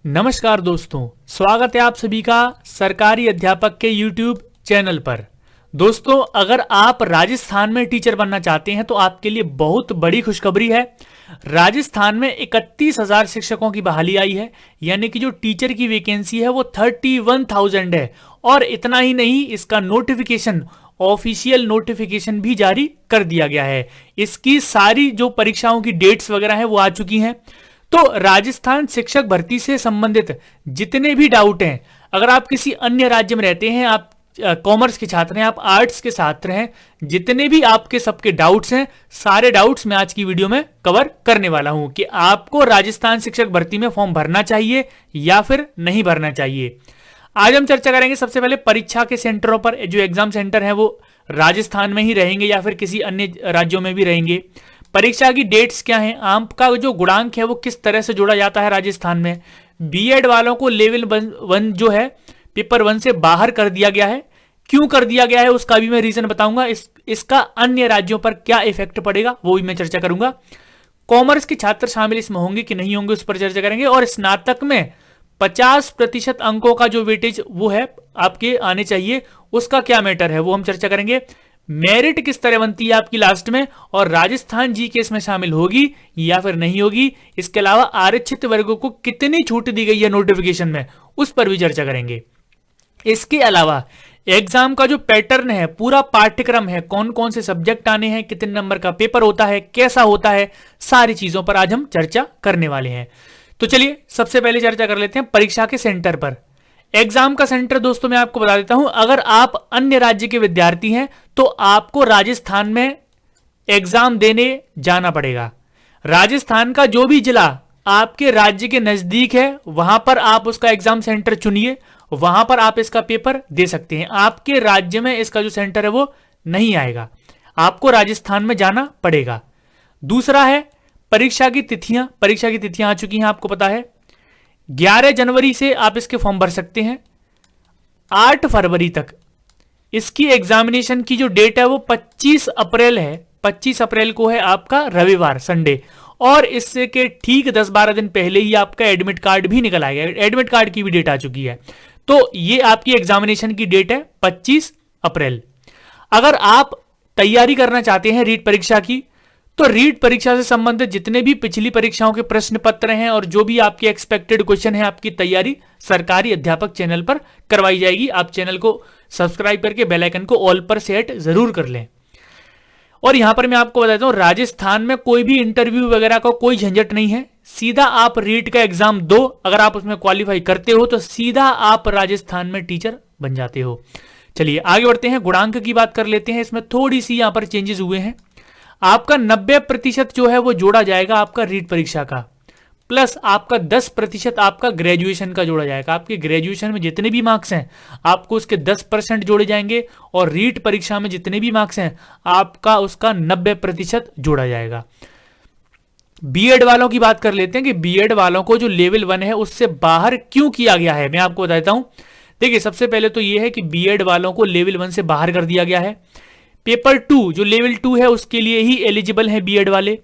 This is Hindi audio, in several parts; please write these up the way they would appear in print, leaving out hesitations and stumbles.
नमस्कार दोस्तों, स्वागत है आप सभी का सरकारी अध्यापक के YouTube चैनल पर। दोस्तों, अगर आप राजस्थान में टीचर बनना चाहते हैं तो आपके लिए बहुत बड़ी खुशखबरी है। राजस्थान में 31,000 शिक्षकों की बहाली आई है, यानी कि जो टीचर की वैकेंसी है वो 31,000 है। और इतना ही नहीं, इसका नोटिफिकेशन, ऑफिशियल नोटिफिकेशन भी जारी कर दिया गया है। इसकी सारी जो परीक्षाओं की डेट्स वगैरह हैं वो आ चुकी हैं। तो राजस्थान शिक्षक भर्ती से संबंधित जितने भी डाउट हैं, अगर आप किसी अन्य राज्य में रहते हैं, आप कॉमर्स के छात्र हैं, आप आर्ट्स के छात्र हैं, जितने भी आपके सबके डाउट्स हैं, सारे डाउट्स मैं आज की वीडियो में कवर करने वाला हूं कि आपको राजस्थान शिक्षक भर्ती में फॉर्म भरना चाहिए या फिर नहीं भरना चाहिए। आज हम चर्चा करेंगे सबसे पहले परीक्षा के सेंटरों पर। जो एग्जाम सेंटर है वो राजस्थान में ही रहेंगे या फिर किसी अन्य राज्यों में भी रहेंगे। परीक्षा की डेट्स क्या हैं, आपका जो गुणांक है वो किस तरह से जोड़ा जाता है राजस्थान में। बीएड वालों को लेवल 1 जो है पेपर 1 से बाहर कर दिया गया है। क्यों कर दिया गया है उसका भी मैं रीजन बताऊंगा। इसका अन्य राज्यों पर क्या इफेक्ट पड़ेगा वो भी मैं चर्चा करूंगा। कॉमर्स के छात्र शामिल इसमें होंगे कि नहीं होंगे उस पर चर्चा करेंगे। और स्नातक में 50% अंकों का जो वेटेज वो है आपके आने चाहिए, उसका क्या मैटर है वो हम चर्चा करेंगे। मेरिट किस तरह बनती है आपकी लास्ट में, और राजस्थान जी के इसमें शामिल होगी या फिर नहीं होगी। इसके अलावा आरक्षित वर्गों को कितनी छूट दी गई है नोटिफिकेशन में, उस पर भी चर्चा करेंगे। इसके अलावा एग्जाम का जो पैटर्न है, पूरा पाठ्यक्रम है, कौन कौन से सब्जेक्ट आने हैं, कितने नंबर का पेपर होता है, कैसा होता है, सारी चीजों पर आज हम चर्चा करने वाले हैं। तो चलिए सबसे पहले चर्चा कर लेते हैं परीक्षा के सेंटर पर। एग्जाम का सेंटर दोस्तों मैं आपको बता देता हूं। अगर आप अन्य राज्य के विद्यार्थी हैं तो आपको राजस्थान में एग्जाम देने जाना पड़ेगा। राजस्थान का जो भी जिला आपके राज्य के नजदीक है वहां पर आप उसका एग्जाम सेंटर चुनिए, वहां पर आप इसका पेपर दे सकते हैं। आपके राज्य में इसका जो सेंटर है वो नहीं आएगा, आपको राजस्थान में जाना पड़ेगा। दूसरा है परीक्षा की तिथियां। परीक्षा की तिथियां आ चुकी हैं, आपको पता है 11 जनवरी से आप इसके फॉर्म भर सकते हैं। 8 फरवरी तक इसकी एग्जामिनेशन की जो डेट है वो 25 अप्रैल है। 25 अप्रैल को है आपका रविवार, संडे। और इससे के ठीक 10-12 दिन पहले ही आपका एडमिट कार्ड भी निकल आएगा। एडमिट कार्ड की भी डेट आ चुकी है। तो ये आपकी एग्जामिनेशन की डेट है 25 अप्रैल। अगर आप तैयारी करना चाहते हैं रीट परीक्षा की, तो रीट परीक्षा से संबंधित जितने भी पिछली परीक्षाओं के प्रश्न पत्र हैं और जो भी आपके एक्सपेक्टेड क्वेश्चन है, आपकी तैयारी सरकारी अध्यापक चैनल पर करवाई जाएगी। आप चैनल को सब्सक्राइब करके बेल आइकन को ऑल पर सेट जरूर कर लें। और यहां पर मैं आपको बताता हूं, राजस्थान में कोई भी इंटरव्यू वगैरह का कोई झंझट नहीं है। सीधा आप रीट का एग्जाम दो, अगर आप उसमें क्वालिफाई करते हो तो सीधा आप राजस्थान में टीचर बन जाते हो। चलिए आगे बढ़ते हैं, गुणांक की बात कर लेते हैं। इसमें थोड़ी सी यहां पर चेंजेस हुए हैं। आपका 90% जो है वो जोड़ा जाएगा आपका रीट परीक्षा का, प्लस आपका 10% आपका ग्रेजुएशन का जोड़ा जाएगा। आपके ग्रेजुएशन में जितने भी मार्क्स हैं आपको उसके 10% जोड़े जाएंगे, और रीट परीक्षा में जितने भी मार्क्स हैं आपका उसका 90% जोड़ा जाएगा। बीएड वालों की बात कर लेते हैं कि बीएड वालों को जो लेवल 1 है उससे बाहर क्यों किया गया है, मैं आपको बताता हूं। देखिए सबसे पहले तो यह है कि बीएड वालों को लेवल 1 से बाहर कर दिया गया है। पेपर 2 जो लेवल 2 है उसके लिए ही एलिजिबल है बीएड वाले।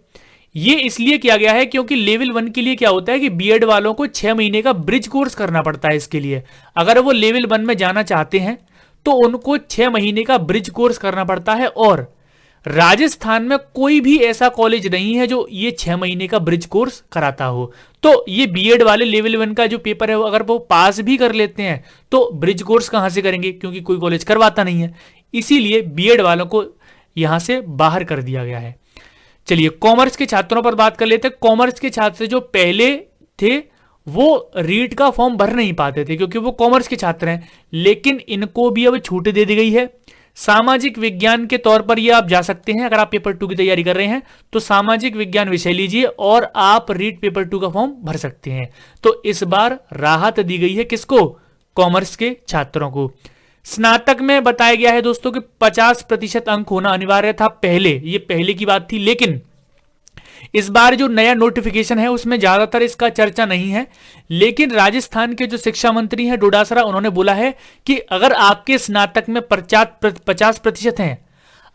ये इसलिए किया गया है क्योंकि लेवल 1 के लिए क्या होता है कि बीएड वालों को 6 महीने का ब्रिज कोर्स करना पड़ता है। इसके लिए अगर वो लेवल 1 में जाना चाहते हैं तो उनको 6 महीने का ब्रिज कोर्स करना पड़ता है। और राजस्थान में कोई भी ऐसा कॉलेज नहीं है जो ये 6 महीने का ब्रिज कोर्स कराता हो। तो ये बीएड वाले लेवल 1 का जो पेपर है वो अगर वो पास भी कर लेते हैं तो ब्रिज कोर्स कहां से करेंगे, क्योंकि कोई कॉलेज करवाता नहीं है। इसीलिए बीएड वालों को यहां से बाहर कर दिया गया है। चलिए कॉमर्स के छात्रों पर बात कर लेते हैं। कॉमर्स के छात्र जो पहले थे वो रीट का फॉर्म भर नहीं पाते थे क्योंकि वो कॉमर्स के छात्र हैं, लेकिन इनको भी अब छूट दे दी गई है। सामाजिक विज्ञान के तौर पर ये आप जा सकते हैं। अगर आप पेपर 2 की तैयारी कर रहे हैं तो सामाजिक विज्ञान विषय लीजिए और आप रीट पेपर 2 का फॉर्म भर सकते हैं। तो इस बार राहत दी गई है किसको, कॉमर्स के छात्रों को। स्नातक में बताया गया है दोस्तों कि 50% अंक होना अनिवार्य था पहले, ये पहले की बात थी। लेकिन इस बार जो नया नोटिफिकेशन है उसमें ज्यादातर इसका चर्चा नहीं है। लेकिन राजस्थान के जो शिक्षा मंत्री हैं डोडासरा, उन्होंने बोला है कि अगर आपके स्नातक में 50% हैं,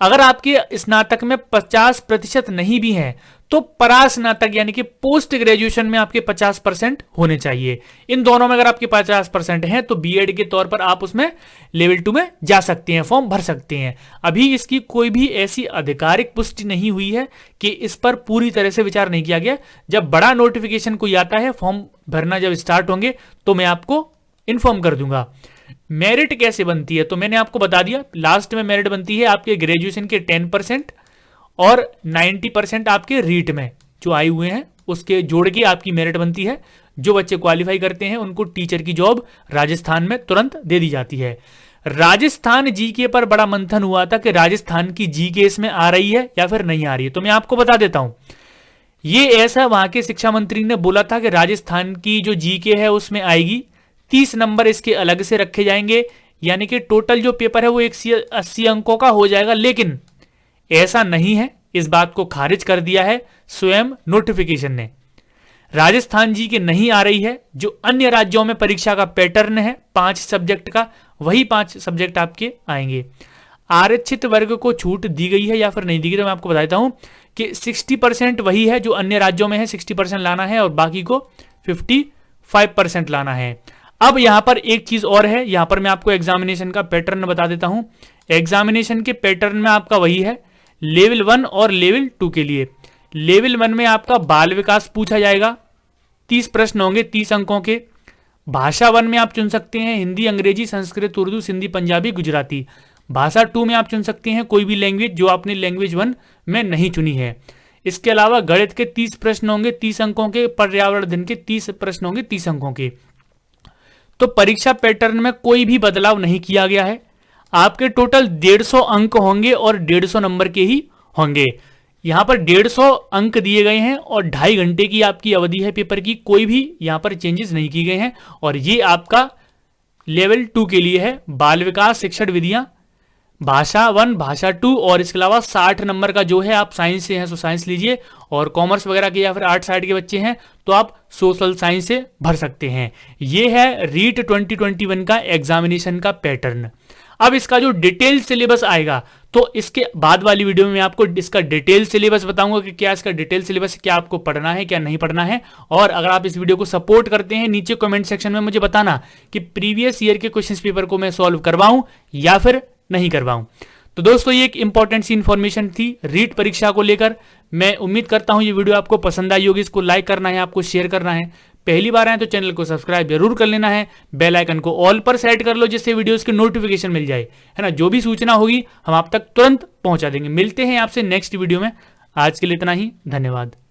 अगर आपके स्नातक में 50% नहीं भी हैं तो परास्नातक यानी कि पोस्ट ग्रेजुएशन में आपके 50% होने चाहिए। इन दोनों में अगर आपके 50% हैं तो बीएड के तौर पर आप उसमें लेवल 2 में जा सकते हैं, फॉर्म भर सकते हैं। अभी इसकी कोई भी ऐसी आधिकारिक पुष्टि नहीं हुई है कि इस पर पूरी तरह से विचार नहीं किया गया। जब बड़ा नोटिफिकेशन कोई आता है, फॉर्म भरना जब स्टार्ट होंगे तो मैं आपको इन्फॉर्म कर दूंगा। मेरिट कैसे बनती है तो मैंने आपको बता दिया, लास्ट में मेरिट बनती है आपके ग्रेजुएशन के 10% और 90% आपके रीट में जो आए हुए हैं उसके जोड़ के आपकी मेरिट बनती है। जो बच्चे क्वालिफाई करते हैं उनको टीचर की जॉब राजस्थान में तुरंत दे दी जाती है। राजस्थान जीके पर बड़ा मंथन हुआ था कि राजस्थान की जीके इसमें आ रही है या फिर नहीं आ रही है, तो मैं आपको बता देता हूं। ये ऐसा वहां के शिक्षा मंत्री ने बोला था कि राजस्थान की जो जीके है उसमें आएगी, 30 नंबर इसके अलग से रखे जाएंगे, यानी कि टोटल जो पेपर है वो 180 अंकों का हो जाएगा। लेकिन ऐसा नहीं है, इस बात को खारिज कर दिया है स्वयं नोटिफिकेशन ने। राजस्थान जी के नहीं आ रही है। जो अन्य राज्यों में परीक्षा का पैटर्न है 5 सब्जेक्ट का, वही 5 सब्जेक्ट आपके आएंगे। आरक्षित वर्ग को छूट दी गई है या फिर नहीं दी गई, तो मैं आपको बताता हूं कि 60% वही है जो अन्य राज्यों में है, 60% लाना है और बाकी को 55% लाना है। अब यहां पर एक चीज और है, यहां पर मैं आपको एग्जामिनेशन का पैटर्न बता देता हूं। एग्जामिनेशन के पैटर्न में आपका वही है लेवल 1 और लेवल 2 के लिए। लेवल 1 में आपका बाल विकास पूछा जाएगा, 30 प्रश्न होंगे 30 अंकों के। भाषा 1 में आप चुन सकते हैं हिंदी, अंग्रेजी, संस्कृत, उर्दू, सिंधी, पंजाबी, गुजराती। भाषा 2 में आप चुन सकते हैं कोई भी लैंग्वेज जो आपने लैंग्वेज 1 में नहीं चुनी है। इसके अलावा गणित के 30 प्रश्न होंगे 30 अंकों के, पर्यावरण अध्ययन के 30 प्रश्न होंगे 30 अंकों के। तो परीक्षा पैटर्न में कोई भी बदलाव नहीं किया गया है। आपके टोटल 150 अंक होंगे और 150 नंबर के ही होंगे। यहां पर 150 अंक दिए गए हैं और 2.5 घंटे की आपकी अवधि है पेपर की, कोई भी यहां पर चेंजेस नहीं किए गए हैं। और ये आपका लेवल 2 के लिए है, बाल विकास शिक्षण विधियां, भाषा 1, भाषा 2 और इसके अलावा 60 नंबर का जो है, आप साइंस से हैं तो साइंस लीजिए, और कॉमर्स वगैरह के या फिर आर्ट साइड के बच्चे हैं तो आप सोशल साइंस से भर सकते हैं। ये है रीट 2021 का एग्जामिनेशन का पैटर्न। अब इसका जो डिटेल सिलेबस आएगा तो इसके बाद वाली वीडियो में मैं आपको इसका डिटेल सिलेबस बताऊंगा कि क्या इसका डिटेल सिलेबस, क्या आपको पढ़ना है क्या नहीं पढ़ना है। और अगर आप इस वीडियो को सपोर्ट करते हैं, नीचे कमेंट सेक्शन में मुझे बताना कि प्रीवियस ईयर के क्वेश्चन पेपर को मैं सॉल्व करवाऊं या फिर नहीं करवाऊं। तो दोस्तों ये एक इंपॉर्टेंट सी इंफॉर्मेशन थी रीट परीक्षा को लेकर। मैं उम्मीद करता हूं ये वीडियो आपको पसंद आई होगी। इसको लाइक करना है, आपको शेयर करना है। पहली बार आए तो चैनल को सब्सक्राइब जरूर कर लेना है, बेल आइकन को ऑल पर सेट कर लो जिससे वीडियोस की नोटिफिकेशन मिल जाए, है ना। जो भी सूचना होगी हम आप तक तुरंत पहुंचा देंगे। मिलते हैं आपसे नेक्स्ट वीडियो में। आज के लिए इतना ही, धन्यवाद।